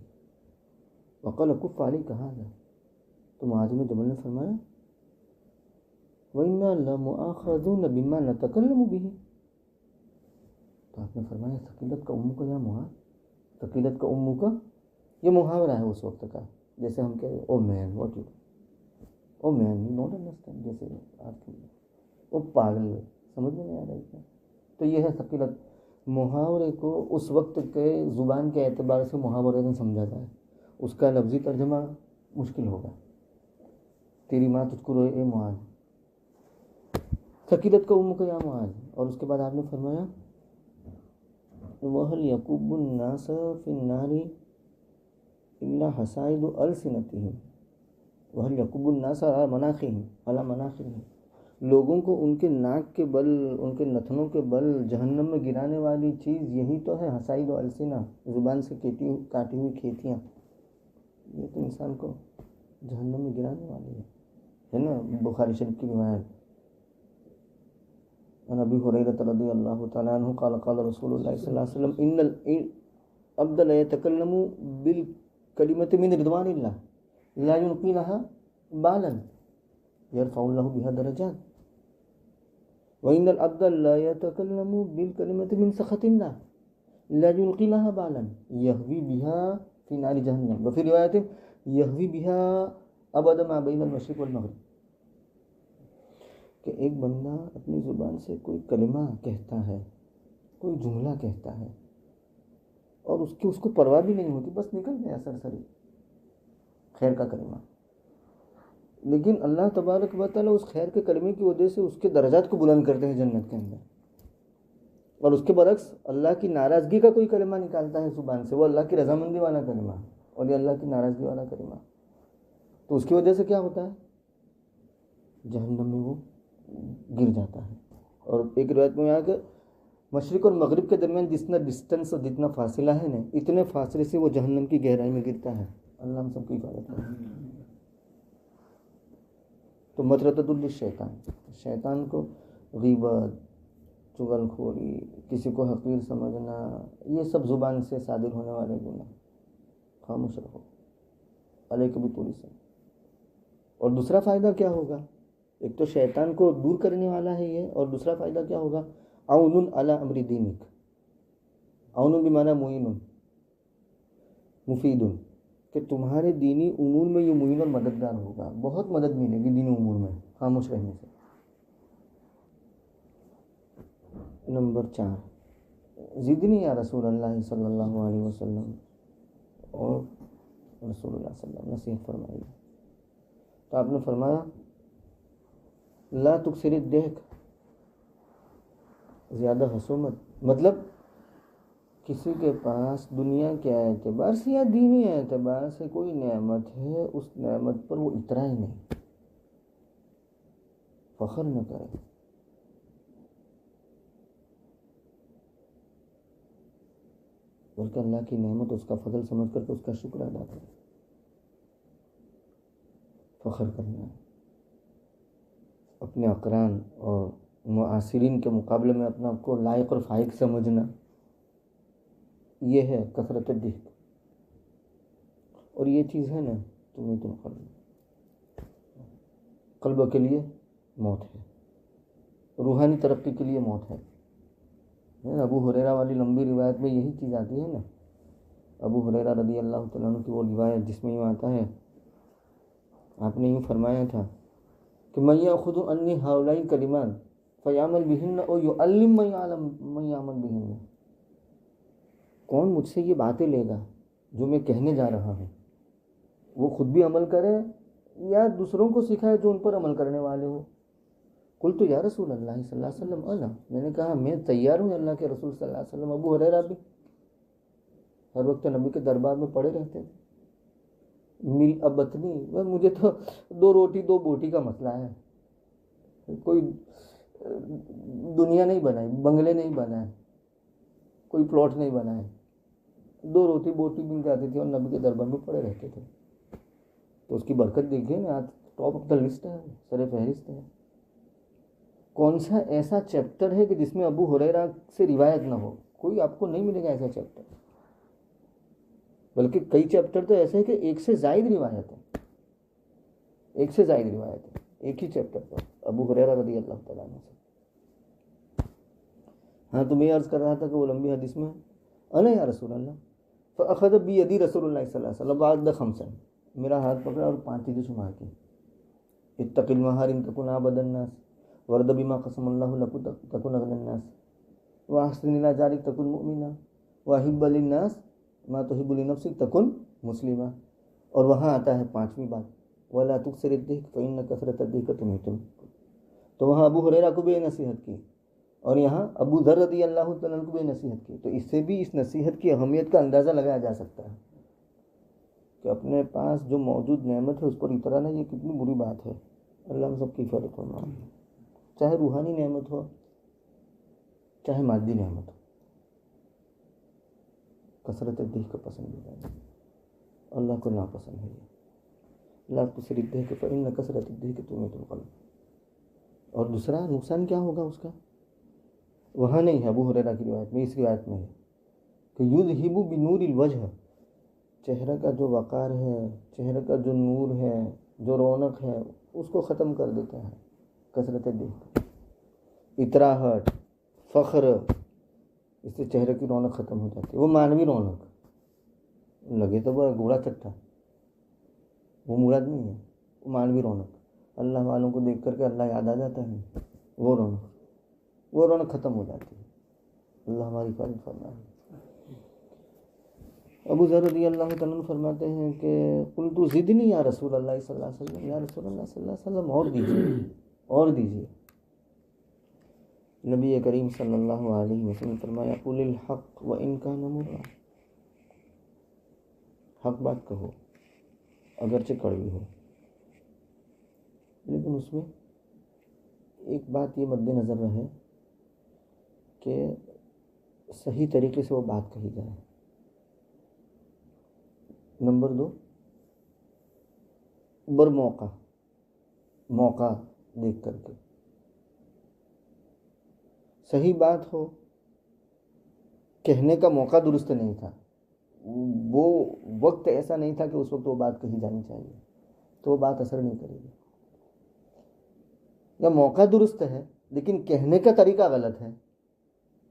وقال کف علیک ھذا. تو معاذ بن جبل نے فرمایا وَإِنَّا لَمُؤَاخَذُونَ بِمَا نَتَكَلَّمُ بِهِ. تو آپ نے فرمایا ثقیلت کا امو کا یا محاورہ، ثقیلت کا امو کا یہ محاورہ ہے اس وقت کا. جیسے ہم کہہ oh man what you, oh man you don't understand, جیسے آپ کی او پاگل، سمجھ میں نہیں آ رہا ہے. تو یہ ہے ثقیلت. محاورے کو اس وقت کے زبان کے اعتبار سے محاورے میں سمجھا جائے، اس کا لفظی ترجمہ مشکل ہوگا. تیری ماں تجھ کو روئے اے معاذ، ثقیلت کا امو کا یا معاذ. اور اس کے بعد آپ نے فرمایا وَهَلْ يَكُبُّ النَّاسَ فِي النَّارِ إِلَّا حَصَائِدُ أَلْسِنَتِهِمْ وَهَلْ يَكُبُّ النَّاسَ عَلَى مَنَاخِرِهِمْ. لوگوں کو ان کے ناک کے بل، ان کے نتنوں کے بل جہنم میں گرانے والی چیز یہی تو ہے حصائد و السنہ، زبان سے کاٹی ہوئی کھیتیاں. یہ تو انسان کو جہنم میں گرانے والی ہے. ہے نا بخاری شریف کی روایت، نبی ہریرہ رضی اللہ تعالیٰ عنہ قال قال رسول اللہ صلی اللہ علیہ وسلم ان العبد لا يتكلم بالکلمۃ من رضوان اللہ لا يلقي لها بالا يرفع الله بها درجات وان العبد لا يتكلم بالکلمۃ من سخط اللہ لا يلقي لها بالا يهوي بها في نار جہنم وفي روایت يهوي بها ابدا ما بين المشرق والمغرب، کہ ایک بندہ اپنی زبان سے کوئی کلمہ کہتا ہے، کوئی جملہ کہتا ہے اور اس کو پرواہ بھی نہیں ہوتی، بس نکل گیا سرسری خیر کا کلمہ، لیکن اللہ تبارک و تعالیٰ اس خیر کے کلمے کی وجہ سے اس کے درجات کو بلند کرتے ہیں جنت کے اندر، اور اس کے برعکس اللہ کی ناراضگی کا کوئی کلمہ نکالتا ہے زبان سے، وہ اللہ کی رضامندی والا کلمہ اور یہ اللہ کی ناراضگی والا کلمہ، تو اس کی وجہ سے کیا ہوتا ہے؟ جہنم میں وہ گر جاتا ہے۔ اور ایک روایت میں یہاں کہ مشرق اور مغرب کے درمیان جتنا ڈسٹنس اور جتنا فاصلہ ہے نا، اتنے فاصلے سے وہ جہنم کی گہرائی میں گرتا ہے۔ اللہ ہم سب کی حفاظت کرے۔ تو مطرد الشیطان، شیطان کو غیبت، چغل خوری، کسی کو حقیر سمجھنا، یہ سب زبان سے صادر ہونے والے گناہ، خاموش رہو، علیک بطول سے۔ اور دوسرا فائدہ کیا ہوگا؟ ایک تو شیطان کو دور کرنے والا ہے یہ، اور دوسرا فائدہ کیا ہوگا؟ عون علی امر دینک، عون بمعنی معین، مفید، کہ تمہارے دینی امور میں یہ معین اور مددگار ہوگا، بہت مدد ملے گی دینی امور میں خاموش رہنے سے۔ نمبر 4، زدنی یا رسول اللہ صلی اللہ علیہ وسلم، اور رسول اللہ صلی اللہ علیہ وسلم نصیحت فرمائی، تو آپ نے فرمایا لا تکثر الضحک، زیادہ ہنسو مت، مطلب کسی کے پاس دنیا کے اعتبار سے یا دینی اعتبار سے کوئی نعمت ہے، اس نعمت پر وہ اترائے نہیں، فخر نہ کرے، بلکہ اللہ کی نعمت اس کا فضل سمجھ کر کے اس کا شکر ادا کرے۔ فخر کرنا، اپنے اقران اور معاصرین کے مقابلے میں اپنا آپ کو لائق اور فائق سمجھنا، یہ ہے کثرت الضحک، اور یہ چیز ہے نا تمہیں قلب کے لیے موت ہے، روحانی ترقی کے لیے موت ہے۔ ابو ہریرہ والی لمبی روایت میں یہی چیز آتی ہے نا، ابو ہریرہ رضی اللہ تعالیٰ عنہ کی وہ روایت جس میں یوں آتا ہے، آپ نے یوں فرمایا تھا کہ من یأخذ عنی ہؤلاء الکلمات فیعمل بہن او یعلم من یعمل بہن، کون مجھ سے یہ باتیں لے گا جو میں کہنے جا رہا ہوں، وہ خود بھی عمل کرے یا دوسروں کو سکھائے جو ان پر عمل کرنے والے ہو۔ قلت یا رسول اللہ صلی اللہ علیہ وسلم انا، میں نے کہا میں تیار ہوں اللہ کے رسول صلی اللہ علیہ وسلم۔ ابو ہریرہ بھی ہر وقت نبی کے دربار میں پڑے رہتے تھے۔ مل ابتنی، مجھے تو 2 روٹی 2 بوٹی کا مسئلہ ہے، کوئی دنیا نہیں بنائی، بنگلے نہیں بنائے، کوئی پلاٹ نہیں بنائے، 2 روٹی بوٹی مل جاتی تھی اور نبی کے دربار میں پڑے رہتے تھے، تو اس کی برکت دیکھیے نا، آج ٹاپ آف دا لسٹ ہے، سر فہرست ہے۔ کون سا ایسا چیپٹر ہے کہ جس میں ابو ہریرہ سے روایت نہ ہو؟ کوئی آپ کو نہیں ملے گا ایسا چیپٹر، بلکہ کئی چیپٹر تو ایسے ہیں کہ 1 سے زائد روایت ہے، 1 سے زائد روایت ہے ایک ہی چیپٹر پر ابو ہریرہ رضی اللہ تعالیٰ عنہ سے۔ ہاں تو میں عرض کر رہا تھا کہ وہ لمبی حدیث میں انا یا رسول اللہ فاخذ بیدی رسول اللہ صلی اللہ علیہ وسلم بعد خمسا، میرا ہاتھ پکڑا اور 5 چیزیں شمار کی، اتق المحارم تکن عبد الناس، ورد بما قسم اللہ لک تکن اغنى الناس، واحسن الى جارک تکن مؤمنا، واحب للناس ما تحب لنفسک تکن مسلمہ۔ اور وہاں آتا ہے 5ویں بات، ولا تکثر الضحک فإن کثرة الضحک تمیت، تو وہاں ابو ہریرہ کو بھی نصیحت کی اور یہاں ابو ذر رضی اللہ تعالیٰ عنہ کو بھی نصیحت کی، تو اس سے بھی اس نصیحت کی اہمیت کا اندازہ لگایا جا سکتا ہے کہ اپنے پاس جو موجود نعمت ہے اس پر اترانا یہ کتنی بری بات ہے۔ اللہ ہم سب کی حفاظت فرمائے، چاہے روحانی نعمت ہو چاہے مادی نعمت ہو، کثرت الضحک کا پسندیدہ ہے، اللہ کو ناپسند ہے۔ لا تكثر الضحك فإن كثرة الضحك تميت القلب. اور دوسرا نقصان کیا ہوگا اس کا؟ وہاں نہیں ہے، ابو ہریرہ کی روایت میں، اس روایت میں ہے کہ یذہب بنور الوجہ، چہرہ کا جو وقار ہے، چہرہ کا جو نور ہے، جو رونق ہے، اس کو ختم کر دیتا ہے کثرت دیکھ. اتراہٹ، فخر، اس سے چہرے کی رونق ختم ہو جاتی ہے. وہ مانوی رونق لگے تو وہ گھوڑا چٹا، وہ مراد نہیں ہے. وہ مانوی رونق، اللہ والوں کو دیکھ کر کے اللہ یاد آ جاتا ہے، وہ رونق ختم ہو جاتی ہے. اللہ ہماری حفاظت فرمائے. ابو ذر رضی اللہ تعالیٰ عنہ فرماتے ہیں کہ قلت زدنی یا رسول اللہ صلی اللہ علیہ وسلم، یا رسول اللہ صلی اللہ علیہ وسلم اور دیجیے، اور دیجیے. نبی کریم صلی اللہ علیہ وسلم فرمایا قل الحق وان کان مرا، حق بات کہو اگرچہ کڑوی ہو. لیکن اس میں ایک بات یہ مد نظر رہے کہ صحیح طریقے سے وہ بات کہی جائے. نمبر 2، موقع دیکھ کر کے صحیح بات ہو. کہنے کا موقع درست نہیں تھا، وہ وقت ایسا نہیں تھا کہ اس وقت وہ بات کہی جانی چاہیے، تو وہ بات اثر نہیں کرے گی. یا موقع درست ہے لیکن کہنے کا طریقہ غلط ہے،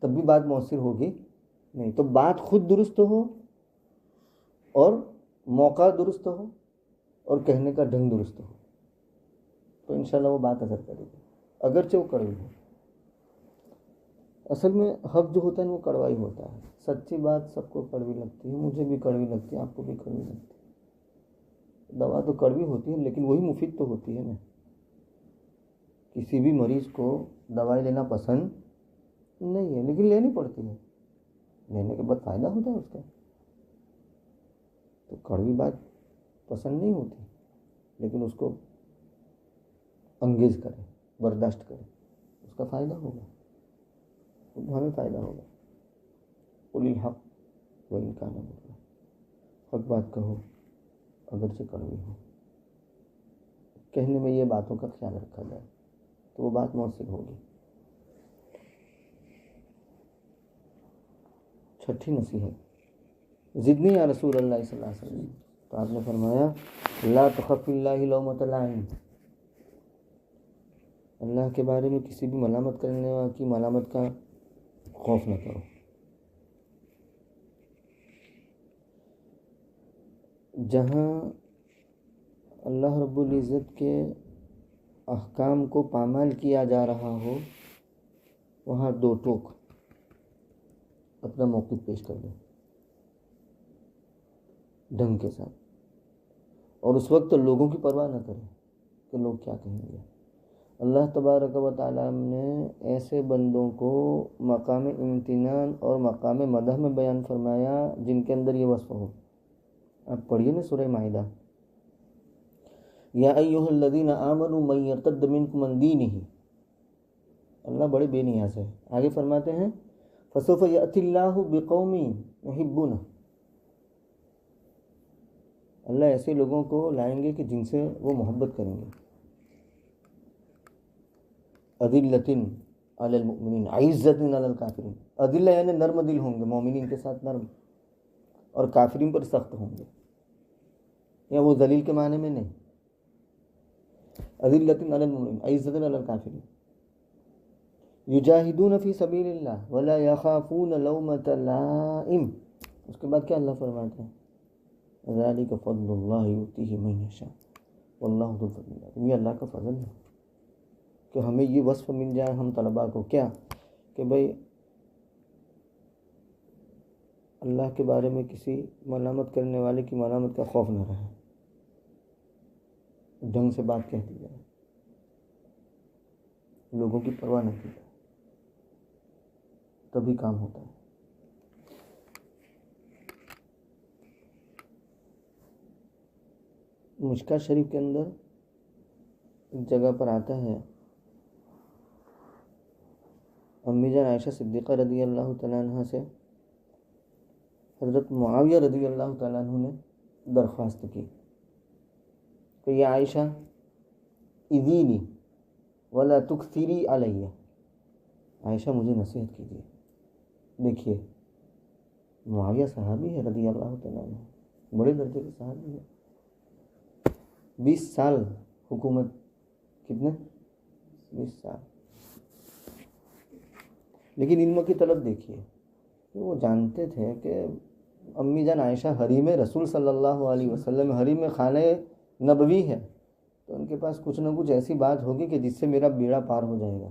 تب بھی بات مؤثر ہوگی نہیں. تو بات خود درست ہو اور موقع درست ہو اور کہنے کا ڈھنگ درست ہو تو انشاءاللہ وہ بات اثر کرے گی، اگرچہ وہ کڑوی ہو. اصل میں حق جو ہوتا ہے وہ کڑوا ہی ہوتا ہے. سچی بات سب کو کڑوی لگتی ہے، مجھے بھی کڑوی لگتی ہے، آپ کو بھی کڑوی لگتی ہے. دوا تو کڑوی ہوتی ہے لیکن وہی مفید تو ہوتی ہے نا. کسی بھی مریض کو دوائی لینا پسند نہیں ہے لیکن لینی پڑتی ہے، لینے کے بعد فائدہ ہوتا ہے اس کا. تو کڑوی بات پسند نہیں ہوتی لیکن اس کو انگیز کرے، برداشت کرے، اس کا فائدہ ہوگا، ہمیں فائدہ ہوگا. قل الحق وان کان مرا، حق بات کہو اگرچہ کڑوی ہو. کہنے میں یہ باتوں کا خیال رکھا جائے تو وہ بات مؤثر ہوگی. چھٹی نصیحت، زدنی یا رسول اللہ صلی اللہ علیہ وسلم. تو آپ نے فرمایا لا تخف فی اللہ لومۃ لائم، اللہ کے بارے میں کسی بھی ملامت کرنے والے کی ملامت کا خوف نہ کرو. جہاں اللہ رب العزت کے احکام کو پامال کیا جا رہا ہو وہاں دو ٹوک اپنا موقف پیش کر دیں ڈھنگ کے ساتھ، اور اس وقت لوگوں کی پرواہ نہ کریں کہ لوگ کیا کہیں گے. اللہ تبارک و تعالیٰ نے ایسے بندوں کو مقام امتنان اور مقام مدح میں بیان فرمایا جن کے اندر یہ وصف ہو. آپ پڑھیے نا سورہ مائدہ، یا ایھا الذین آمنوا من یرتد منکم عن دینہ. اللہ بڑے بے نیاز ہے. آگے فرماتے ہیں فسوف یأتی اللہ بقوم یحبونہ، اللہ ایسے لوگوں کو لائیں گے کہ جن سے وہ محبت کریں گے. اذلۃ علی المؤمنین عزۃ علی الکافرین. اذلہ یعنی نرم دل ہوں گے، مومنین کے ساتھ نرم، اور کافرین پر سخت ہوں گے. یا وہ ذلیل کے معنی میں نہیں، اذلۃ علی المؤمنین عزۃ علی الکافرین. یجاہدون فی سبیل اللہ ولا یخافون لومۃ لائم. اس کے بعد کیا اللہ فرماتا ہے ذالک فضل اللہ یؤتیہ من یشاء واللہ ذو الفضل العظیم. یہ اللہ کا فضل ہے کہ ہمیں یہ وصف مل جائے ہم طلباء کو، کیا کہ بھئی اللہ کے بارے میں کسی ملامت کرنے والے کی ملامت کا خوف نہ رہے، ڈھنگ سے بات کہہ دی جائے، لوگوں کی پرواہ نہ کی جائے، تبھی کام ہوتا ہے. مشکات شریف کے اندر ایک جگہ پر آتا ہے امی جان عائشہ صدیقہ رضی اللہ تعالیٰ عنہ سے حضرت معاویہ رضی اللہ تعالیٰ عنہ نے درخواست کی کہ کہ یہ عائشہ اذینی ولا تکثری علیہ، عائشہ مجھے نصیحت کیجیے. دیکھیے معاویہ صحابی ہے رضی اللہ تعالیٰ عنہ، بڑے درجے کے صحابی ہے. 20 سال حکومت، کتنے؟ 20 سال. لیکن علم کی طلب دیکھیے کہ وہ جانتے تھے کہ امی جان عائشہ حریم رسول صلی اللہ علیہ وسلم، حریم خانہ نبوی ہے، تو ان کے پاس کچھ نہ کچھ ایسی بات ہوگی کہ جس سے میرا بیڑا پار ہو جائے گا،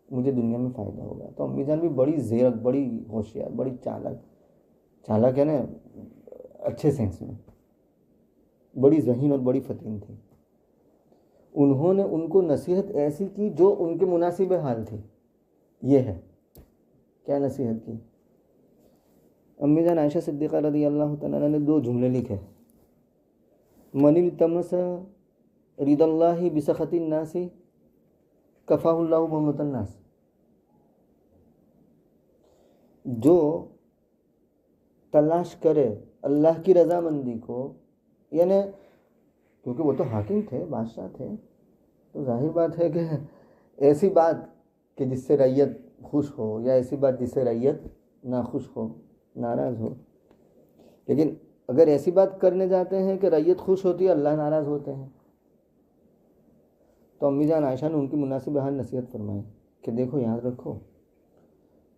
مجھے دنیا میں فائدہ ہوگا. تو امی جان بھی بڑی زیرک، بڑی ہوشیار، بڑی چالاک ہے نا، اچھے سینس میں، بڑی ذہین اور بڑی فطین تھی. انہوں نے ان کو نصیحت ایسی کی جو ان کے مناسب حال تھی. یہ ہے کیا نصیحت کی؟ امی جان عائشہ صدیقہ رضی اللہ تعالیٰ عنہ نے 2 جملے لکھے: من التمس رضا اللہ بسخط الناس کفاہ اللہ ممت الناس. جو تلاش کرے اللہ کی رضامندی کو، یعنی کیونکہ وہ تو حاکم تھے، بادشاہ تھے، تو ظاہر بات ہے کہ ایسی بات کہ جس سے رعیت خوش ہو، یا ایسی بات جس سے رعیت ناخوش ہو، ناراض ہو. لیکن اگر ایسی بات کرنے جاتے ہیں کہ رعیت خوش ہوتی ہے، اللہ ناراض ہوتے ہیں، تو امی جان عائشہ نے ان کی مناسب حال نصیحت فرمائی کہ دیکھو یاد رکھو،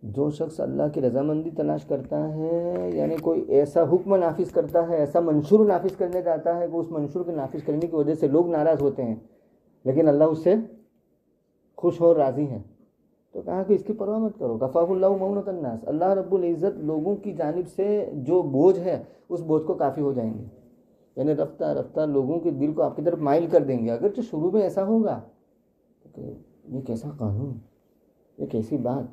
جو شخص اللہ کی رضامندی تلاش کرتا ہے، یعنی کوئی ایسا حکم نافذ کرتا ہے، ایسا منشور نافذ کرنے جاتا ہے کہ اس منشور کے نافذ کرنے کی وجہ سے لوگ ناراض ہوتے ہیں، لیکن اللہ اس سے خوش اور راضی ہے، تو کہا کہ اس کی پرواہ مت کرو. کفاہ اللہ مؤنۃ الناس، اللہ رب العزت لوگوں کی جانب سے جو بوجھ ہے اس بوجھ کو کافی ہو جائیں گے. یعنی رفتہ رفتہ لوگوں کے دل کو آپ کی طرف مائل کر دیں گے. اگرچہ شروع میں ایسا ہوگا کہ یہ کیسا قانون، یہ کیسی بات،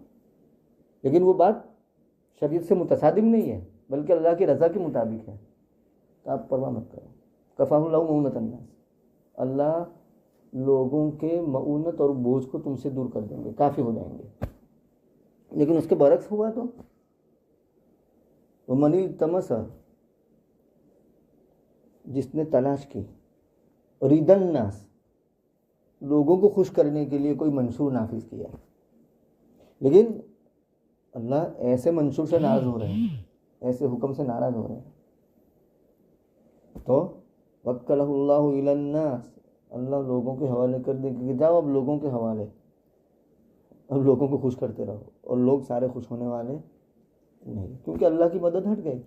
لیکن وہ بات شریعت سے متصادم نہیں ہے بلکہ اللہ کی رضا کے مطابق ہے، تو آپ پرواہ مت کرو. کفاہ اللہ مؤنۃ الناس، اللہ لوگوں کے مؤونت اور بوجھ کو تم سے دور کر دیں گے، کافی ہو جائیں گے. لیکن اس کے برعکس ہوا تو وَمَنِ الْتَمَسَ، جس نے تلاش کی رِضَا النَّاسِ، لوگوں کو خوش کرنے کے لیے کوئی منشور نافذ کیا، لیکن اللہ ایسے منشور سے ناراض ہو رہے ہیں، ایسے حکم سے ناراض ہو رہے ہیں، تو وَكَّلَهُ اللَّهُ إِلَى النَّاسِ، اللہ لوگوں کے حوالے کر دے کہ جاؤ اب لوگوں کے حوالے، اب لوگوں کو خوش کرتے رہو، اور لوگ سارے خوش ہونے والے نہیں، کیونکہ اللہ کی مدد ہٹ گئی.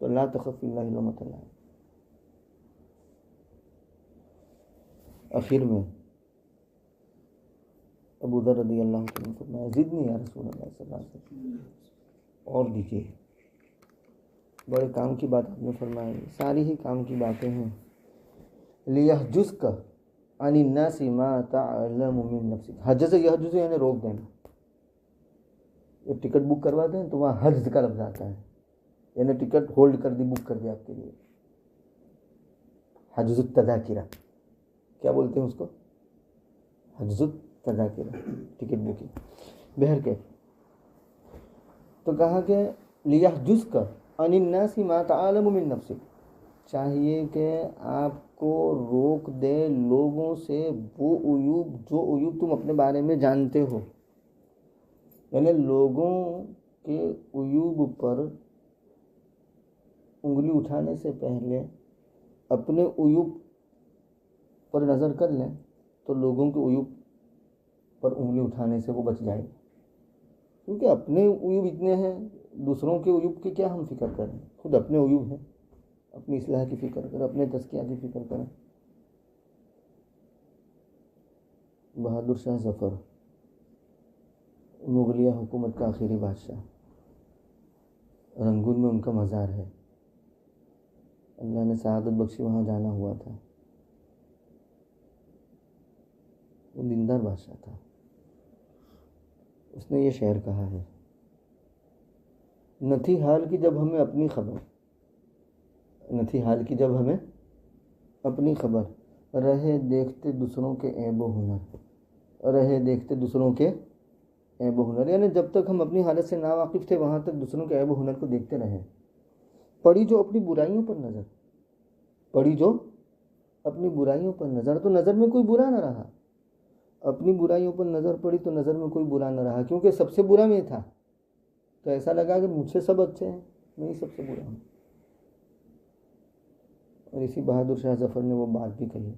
تو لا تخف فی اللہ لومۃ لائم. آخر میں ابو ذر رضی اللہ عنہ فرمایا زدنی یا رسول اللہ صلی اللہ علیہ وسلم، اور دیجیے. بڑے کام کی بات آپ نے فرمائی، ساری ہی کام کی باتیں ہیں. لیحجزک عن الناس ما تعلم من نفسک، حجز یحجز یعنی روک دینا. یہ ٹکٹ بک کرواتے ہیں تو وہاں حجز کا لفظ آتا ہے، یعنی ٹکٹ ہولڈ کر دی، بک کر دیا آپ کے لیے. حجز التذاکرہ، کیا بولتے ہیں اس کو؟ حجز التذاکرہ، ٹکٹ بکنگ. بہر کے تو کہا کہ لیحجزک عن الناس ما تعلم من نفسک، چاہیے کہ آپ کو روک دے لوگوں سے وہ عیوب جو عیوب تم اپنے بارے میں جانتے ہو. یعنی لوگوں کے عیوب پر انگلی اٹھانے سے پہلے اپنے عیوب پر نظر کر لیں تو لوگوں کے عیوب پر انگلی اٹھانے سے وہ بچ جائے. کیونکہ اپنے عیوب اتنے ہیں، دوسروں کے عیوب کی کیا ہم فکر کریں، خود اپنے عیوب ہیں، اپنی اصلاح کی فکر کریں، اپنے تزکیہ کی فکر کریں. بہادر شاہ ظفر، مغلیہ حکومت کا آخری بادشاہ، رنگون میں ان کا مزار ہے. اللہ نے سعادت بخشی، وہاں جانا ہوا تھا. وہ دیندار بادشاہ تھا. اس نے یہ شعر کہا ہے: نہ تھی حال کی جب ہمیں اپنی خبر، نہ تھی حال کی جب ہمیں اپنی خبر، رہے دیکھتے دوسروں کے عیب و ہنر، رہے دیکھتے دوسروں کے عیب و ہنر. یعنی جب تک ہم اپنی حالت سے ناواقف تھے وہاں تک دوسروں کے عیب و ہنر کو دیکھتے رہے. پڑی جو اپنی برائیوں پر نظر، پڑی جو اپنی برائیوں پر نظر، تو نظر میں کوئی برا نہ رہا، اپنی برائیوں پر نظر پڑی تو نظر میں کوئی برا نہ رہا، کیونکہ سب سے برا میں تھا، تو ایسا لگا کہ مجھ سے سب اچھے ہیں، میں ہی سب سے برا ہوں۔ اور اسی بہادر شاہ ظفر نے وہ بات بھی کہی،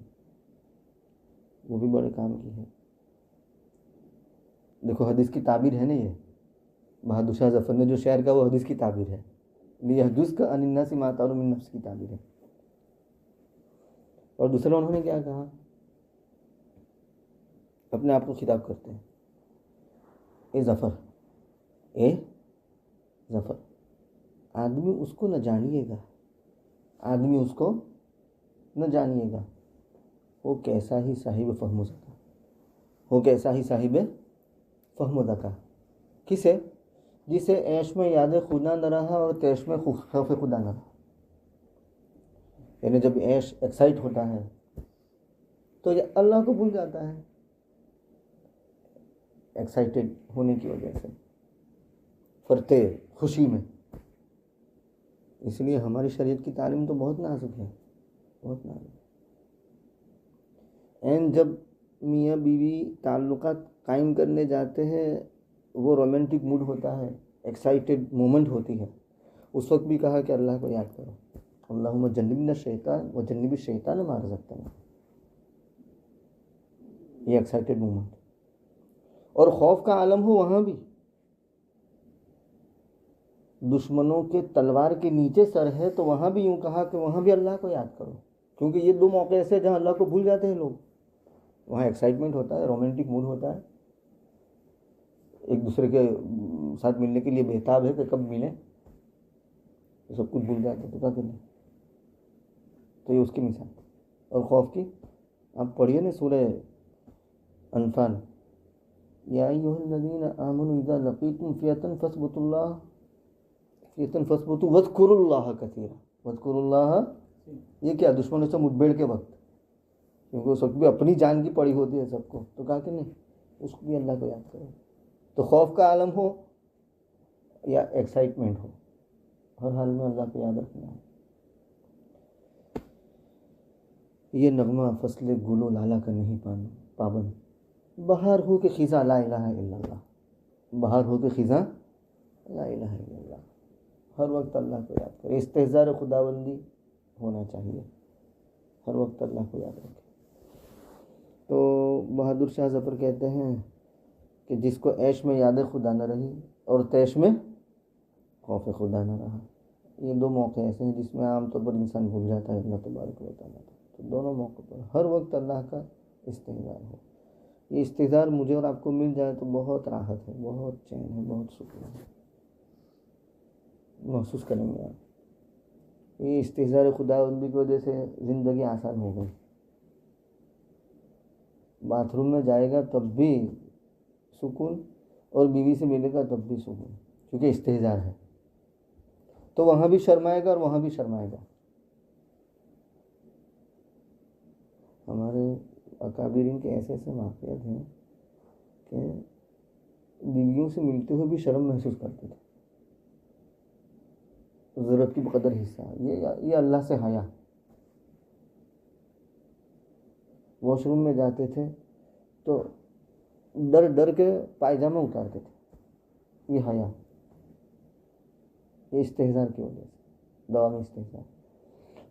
وہ بھی بڑے کام کی ہے۔ دیکھو حدیث کی تعبیر ہے نا، یہ بہادر شاہ ظفر نے جو شعر کہا وہ حدیث کی تعبیر ہے، لیحدثک عن الناس ما تعلو من نفس کی تعبیر ہے۔ اور دوسرا انہوں نے کیا کہا، اپنے آپ کو خطاب کرتے ہیں، اے ظفر، اے ظفر، آدمی اس کو نہ جانیے گا، آدمی اس کو نہ جانیے گا، وہ کیسا ہی صاحب فہم و ذکا، وہ کیسا ہی صاحب فہم و ذکا، کسے؟ جسے عیش میں یاد خدا نہ رہا اور تیش میں خوف خدا نہ رہا۔ یعنی جب عیش ایکسائٹ ہوتا ہے تو یہ اللہ کو بھول جاتا ہے، ایکسائٹیڈ ہونے کی وجہ سے، فرتے خوشی میں۔ اس لیے ہماری شریعت کی تعلیم تو بہت نازک ہے، بہت نازک۔ اینڈ جب میاں بیوی تعلقات قائم کرنے جاتے ہیں، وہ رومانٹک موڈ ہوتا ہے، ایکسائٹیڈ مومنٹ ہوتی ہے، اس وقت بھی کہا کہ اللہ کو یاد کرو، اللہم جنبنا الشیطان وجنب الشیطان ما رزقتنا، یہ ایکسائٹیڈ مومنٹ۔ اور خوف کا عالم ہو وہاں بھی، دشمنوں کے تلوار کے نیچے سر ہے تو وہاں بھی یوں کہا کہ وہاں بھی اللہ کو یاد کرو، کیونکہ یہ دو موقع ایسے جہاں اللہ کو بھول جاتے ہیں لوگ۔ وہاں ایکسائٹمنٹ ہوتا ہے، رومانٹک موڈ ہوتا ہے، ایک دوسرے کے ساتھ ملنے کے لیے بےتاب ہے کہ کب ملیں، تو سب کچھ بھول جاتے تو کیا کریں۔ تو یہ اس کی مثال۔ اور خوف کی آپ پڑھیے نا سورہ انفال، یا ایھا الذین آمنوا اذا لقیتم فئۃ فاثبتوا واذکروا اللہ کثیرا، واذکروا اللہ، یہ کیا دشمنوں سے مٹبھیڑ کے وقت، کیونکہ اس وقت بھی اپنی جان کی پڑی ہوتی ہے سب کو، تو کہا کہ نہیں اس کو بھی اللہ کو یاد کرو۔ تو خوف کا عالم ہو یا ایکسائٹمنٹ ہو، ہر حال میں اللہ کو یاد رکھنا ہے۔ یہ نغمہ فصل گل و لالہ کا نہیں پابند، بہار ہو کہ خزاں لا الہ الا اللہ، بہار ہو کہ خزاں لا الہ الا اللہ، ہر وقت اللہ کو یاد کرے، استحضار خداوندی ہونا چاہیے، ہر وقت اللہ کو یاد رکھے۔ تو بہادر شاہ ظفر کہتے ہیں کہ جس کو عیش میں یاد خدا نہ رہی اور تیش میں خوف خدا نہ رہا، یہ دو موقع ایسے ہیں جس میں عام طور پر انسان بھول جاتا ہے اللہ تبارک و تعالیٰ کو۔ تو دونوں موقع پر ہر وقت اللہ کا استحضار ہو، یہ استحضار مجھے اور آپ کو مل جائے تو بہت راحت ہے، بہت چین ہے، بہت سکون ہے، محسوس کریں گے آپ۔ یہ استحضار خداوندی کی وجہ سے زندگی آسان ہو گئی، باتھ روم میں جائے گا تب بھی سکون، اور بیوی سے ملے گا تب بھی سکون، کیونکہ استحضار ہے، تو وہاں بھی شرمائے گا اور وہاں بھی شرمائے گا۔ ہمارے اکابرین کے ایسے ایسے واقعات ہیں کہ بیویوں سے ملتے ہوئے بھی شرم محسوس کرتے تھے، ضرورت کی بقدر حصہ، یہ اللہ سے حیا۔ واش روم میں جاتے تھے تو ڈر ڈر کے پائجامہ اتارتے تھے، یہ حیا، یہ استحضار کی وجہ سے، دوامی استحضار۔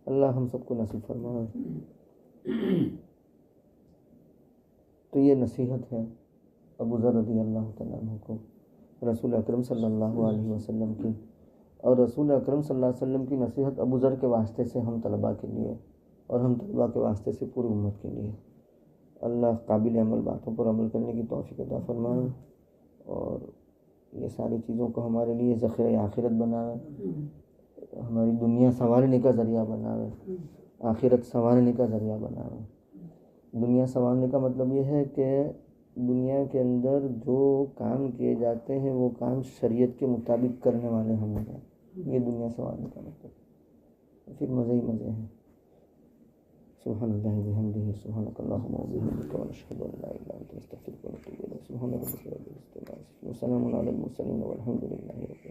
اللہ ہم سب کو نصیب فرمائے۔ تو یہ نصیحت ہے ابو ذر رضی اللہ تعالیٰ عنہ کو رسول اکرم صلی اللہ علیہ وسلم کی، اور رسول اکرم صلی اللہ علیہ وسلم کی نصیحت ابو ذر کے واسطے سے ہم طلباء کے لیے، اور ہم طلباء کے واسطے سے پوری امت کے لیے۔ اللہ قابل عمل باتوں پر عمل کرنے کی توفیق عطا فرمائے، اور یہ ساری چیزوں کو ہمارے لیے ذخیرہ آخرت بنائے، ہماری دنیا سنوارنے کا ذریعہ بنائے، آخرت سنوارنے کا ذریعہ بنائے۔ دنیا سنوارنے کا مطلب یہ ہے کہ دنیا کے اندر جو کام کیے جاتے ہیں وہ کام شریعت کے مطابق کرنے والے ہم ہو جائیں، یہ دنیا سنوارنے کا مطلب، پھر مزے ہی مزے ہیں۔ سبحان اللہ وبحمدہ، سبحانک اللہم وبحمدک، ونشہد ان لا الہ الا انت، نستغفرک ونتوب الیک۔ سبحان ربک رب العزۃ عما یصفون، وسلام علی المرسلین، والحمد للہ رب العالمین۔